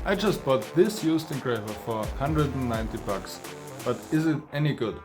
I just bought this used engraver for 190 bucks, but is it any good?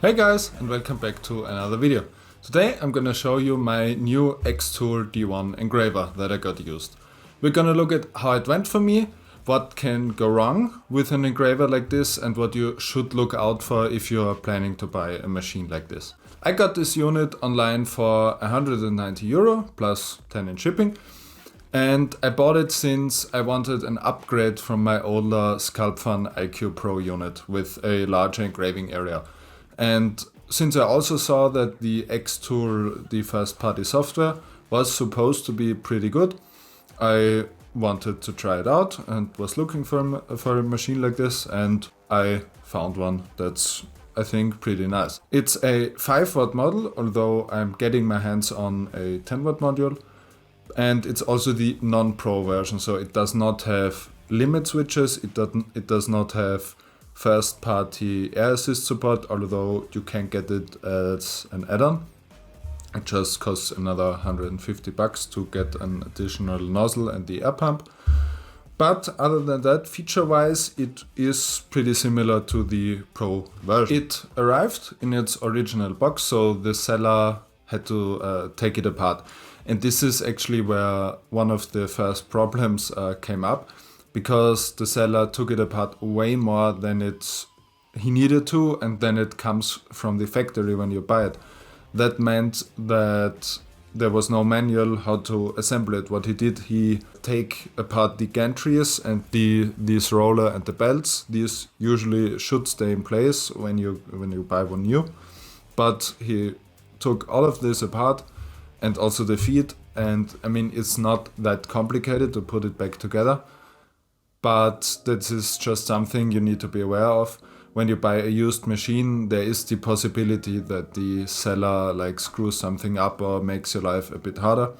Hey guys, and welcome back to another video. Today I'm gonna show you my new X-Tool D1 engraver that I got used. We're gonna look at how it went for me, what can go wrong with an engraver like this, and what you should look out for if you are planning to buy a machine like this. I got this unit online for 190 euro plus 10 in shipping, and I bought it since I wanted an upgrade from my older Sculpfun IQ Pro unit with a larger engraving area. And since I also saw that the X-Tool, the first party software, was supposed to be pretty good, I wanted to try it out and was looking for a machine like this, and I found one that's, I think, pretty nice. It's a 5-watt model, although I'm getting my hands on a 10-watt module, and it's also the non-pro version, so it does not have limit switches, it does not have first party air assist support, although you can get it as an add-on. It just costs another 150 bucks to get an additional nozzle and the air pump. But other than that, feature-wise, it is pretty similar to the Pro version. It arrived in its original box, so the seller had to take it apart. And this is actually where one of the first problems came up, because the seller took it apart way more than he needed to, and then it comes from the factory when you buy it. That meant that there was no manual how to assemble it. What he did, he take apart the gantries and this roller and the belts. These usually should stay in place when you buy one new. But he took all of this apart and also the feet. And I mean, it's not that complicated to put it back together. But this is just something you need to be aware of. When you buy a used machine, there is the possibility that the seller screws something up or makes your life a bit harder.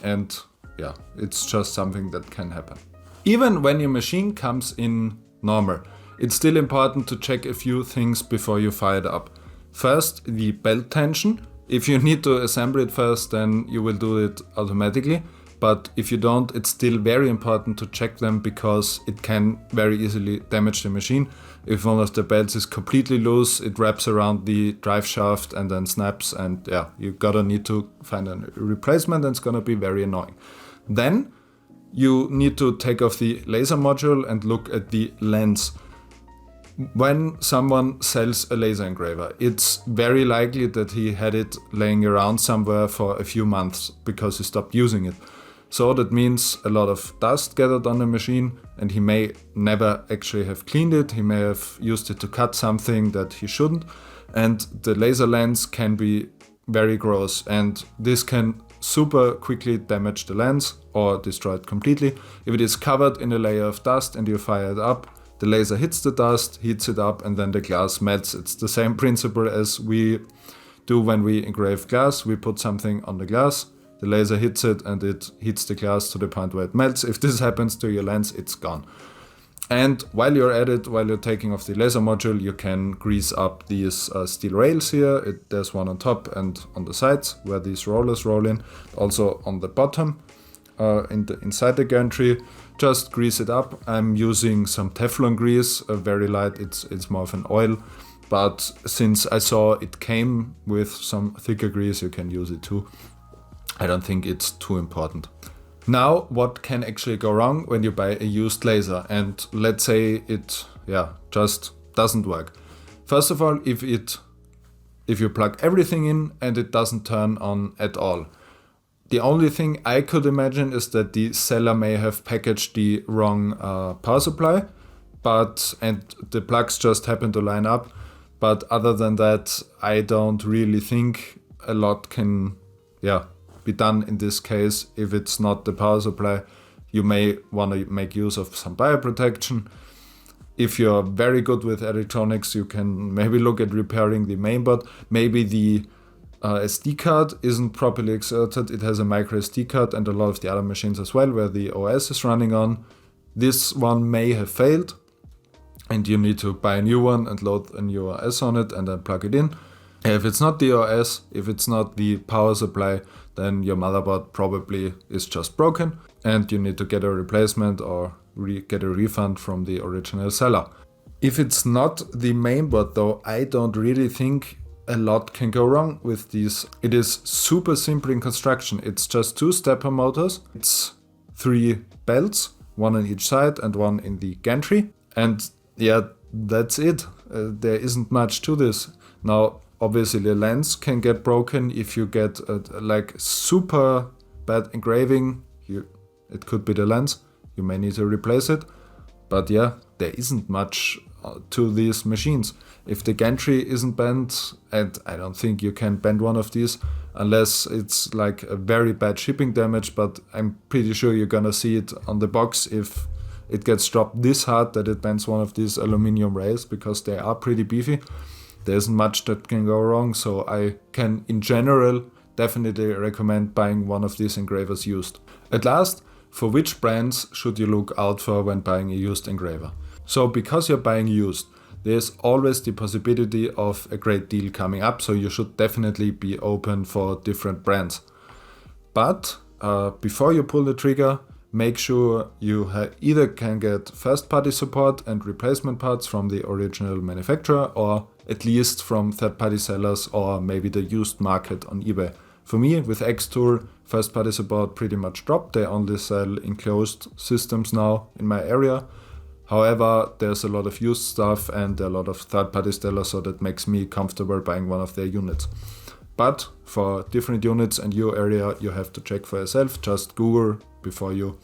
And yeah, it's just something that can happen. Even when your machine comes in normal, it's still important to check a few things before you fire it up. First, the belt tension. If you need to assemble it first, then you will do it automatically. But if you don't, it's still very important to check them, because it can very easily damage the machine. If one of the belts is completely loose, it wraps around the drive shaft and then snaps, and yeah, you gotta need to find a replacement, and it's gonna be very annoying. Then you need to take off the laser module and look at the lens. When someone sells a laser engraver, it's very likely that he had it laying around somewhere for a few months because he stopped using it. So that means a lot of dust gathered on the machine, and he may never actually have cleaned it. He may have used it to cut something that he shouldn't. And the laser lens can be very gross, and this can super quickly damage the lens or destroy it completely. If it is covered in a layer of dust and you fire it up, the laser hits the dust, heats it up, and then the glass melts. It's the same principle as we do when we engrave glass. We put something on the glass, the laser hits it, and it hits the glass to the point where it melts. If this happens to your lens, it's gone. And while you're at it, while you're taking off the laser module, you can grease up these steel rails here. There's one on top and on the sides where these rollers roll in. Also on the bottom, inside the gantry, just grease it up. I'm using some Teflon grease, very light. It's more of an oil. But since I saw it came with some thicker grease, you can use it too. I don't think it's too important. Now, what can actually go wrong when you buy a used laser? And let's say it just doesn't work. First of all, if you plug everything in and it doesn't turn on at all. The only thing I could imagine is that the seller may have packaged the wrong power supply, and the plugs just happen to line up. But other than that, I don't really think a lot can be done in this case. If it's not the power supply, you may want to make use of some bioprotection. If you're very good with electronics, you can maybe look at repairing the mainboard. Maybe the SD card isn't properly inserted. It has a micro SD card, and a lot of the other machines as well where the OS is running on. This one may have failed. and you need to buy a new one and load a new OS on it and then plug it in. If it's not the OS, if it's not the power supply, then your motherboard probably is just broken and you need to get a replacement or get a refund from the original seller. If it's not the mainboard though, I don't really think a lot can go wrong with these. It is super simple in construction. It's just 2 stepper motors. It's 3 belts, 1 on each side and 1 in the gantry. And yeah, that's it. There isn't much to this. Now, obviously the lens can get broken if you get like super bad engraving. It could be the lens. You may need to replace it. But yeah, there isn't much to these machines. If the gantry isn't bent, and I don't think you can bend one of these unless it's like a very bad shipping damage, but I'm pretty sure you're gonna see it on the box if it gets dropped this hard that it bends one of these aluminum rails, because they are pretty beefy. There isn't much that can go wrong, so I can in general definitely recommend buying one of these engravers used. At last, for which brands should you look out for when buying a used engraver? So because you're buying used, there's always the possibility of a great deal coming up, so you should definitely be open for different brands. But before you pull the trigger, make sure you either can get first-party support and replacement parts from the original manufacturer, or at least from third-party sellers or maybe the used market on eBay. For me, with Xtool, first-party support pretty much dropped. They only sell enclosed systems now in my area. However, there's a lot of used stuff and a lot of third-party sellers, so that makes me comfortable buying one of their units. But for different units and your area, you have to check for yourself. Just Google before you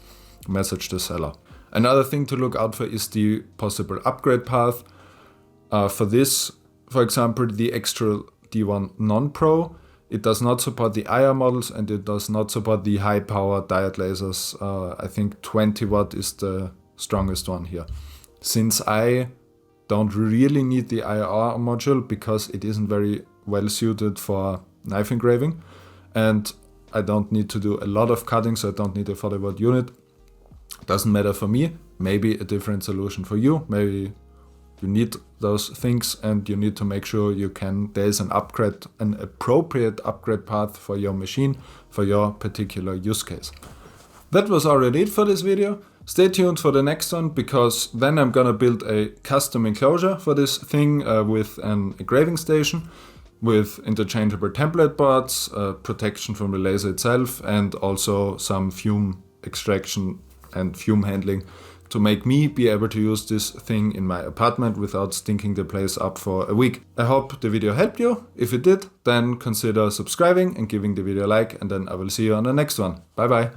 message the seller. Another thing to look out for is the possible upgrade path. For this, for example, the Xtool D1 Non-Pro, it does not support the IR models and it does not support the high power diode lasers. I think 20 watt is the strongest one here. Since I don't really need the IR module because it isn't very well suited for knife engraving, and I don't need to do a lot of cutting, so I don't need a 40 watt unit. Doesn't matter for me. Maybe a different solution for you. Maybe you need those things and you need to make sure there's an appropriate upgrade path for your machine, for your particular use case. That was already it for this video. Stay tuned for the next one, because then I'm gonna build a custom enclosure for this thing with an engraving station, with interchangeable template boards, protection from the laser itself, and also some fume extraction and fume handling to make me be able to use this thing in my apartment without stinking the place up for a week. I hope the video helped you. If it did, then consider subscribing and giving the video a like, and then I will see you on the next one. Bye bye.